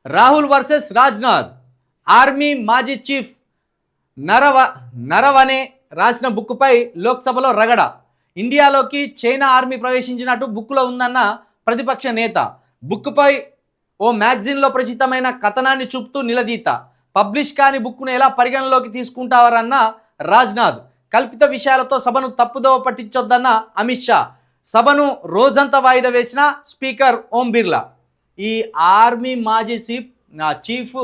Rahul versus Rajnath. Army మాజీ chief Naravane రాసిన బుక్పై లోక్సభలో రగడ. ఇండియాలోకి చైనా ఆర్మీ ప్రవేశించినట్టు బుక్లో ఉందన్న ప్రతిపక్ష నేత. బుక్పై ఓ మ్యాగజైన్లో ప్రచురితమైన కథనాన్ని చూపుతూ నిలదీత. పబ్లిష్ కాని బుక్ను ఎలా పరిగణలోకి తీసుకుంటారన్న రాజ్నాథ్. కల్పిత విషయాలతో సభను తప్పుదోవ పట్టించొద్దన్న అమిత్ షా. సభను రోజంతా వాయిదా వేసిన స్పీకర్ ఓం బిర్లా. ఈ ఆర్మీ మాజీ చీఫ్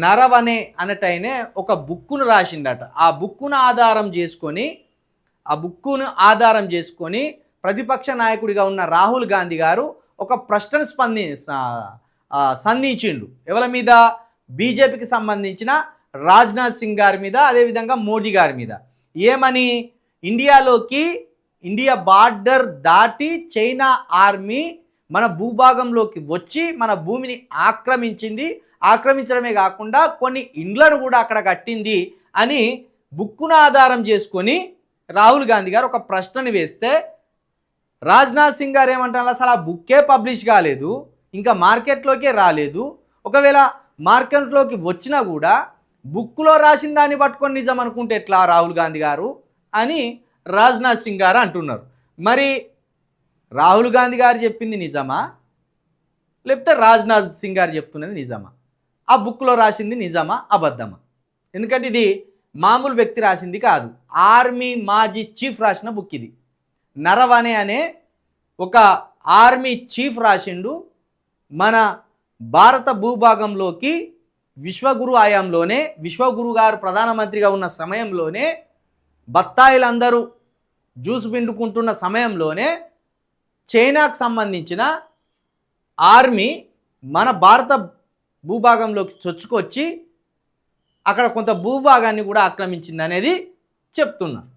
నరవనే అన్నటైనే ఒక బుక్కును రాసిండట. ఆ బుక్కును ఆధారం చేసుకొని ప్రతిపక్ష నాయకుడిగా ఉన్న రాహుల్ గాంధీ గారు ఒక ప్రశ్నను సంధించిండు. ఎవరి మీద? బీజేపీకి సంబంధించిన రాజ్నాథ్ సింగ్ గారి మీద, అదేవిధంగా మోడీ గారి మీద. ఏమని? ఇండియా బార్డర్ దాటి చైనా ఆర్మీ మన భూభాగంలోకి వచ్చి మన భూమిని ఆక్రమించడమే కాకుండా కొన్ని ఇండ్లను కూడా అక్కడ కట్టింది అని బుక్కును ఆధారం చేసుకొని రాహుల్ గాంధీ గారు ఒక ప్రశ్నని వేస్తే రాజ్నాథ్ సింగ్ గారు ఏమంటారు? అసలు ఆ బుక్కే పబ్లిష్ కాలేదు, ఇంకా మార్కెట్లోకే రాలేదు. ఒకవేళ మార్కెట్లోకి వచ్చినా కూడా బుక్లో రాసిన దాన్ని పట్టుకొని నిజం అనుకుంటే ఎట్లా రాహుల్ గాంధీ గారు అని రాజ్నాథ్ సింగ్ గారు అంటున్నారు. మరి రాహుల్ గాంధీ గారు చెప్పింది నిజమా, లేకపోతే రాజ్నాథ్ సింగ్ గారు చెప్తున్నది నిజమా? ఆ బుక్లో రాసింది నిజమా అబద్ధమా? ఎందుకంటే ఇది మామూలు వ్యక్తి రాసింది కాదు, ఆర్మీ మాజీ చీఫ్ రాసిన బుక్ ఇది. నరవనే అనే ఒక ఆర్మీ చీఫ్ రాసిండు. మన భారత భూభాగంలోకి విశ్వగురు హయాంలోనే, విశ్వగురు గారు ప్రధానమంత్రిగా ఉన్న సమయంలోనే, బత్తాయిలందరూ జ్యూస్ పిండుకుంటున్న సమయంలోనే చైనాకు సంబంధించిన ఆర్మీ మన భారత భూభాగంలోకి చొచ్చుకొచ్చి అక్కడ కొంత భూభాగాన్ని కూడా ఆక్రమించింది అనేది చెప్తున్నారు.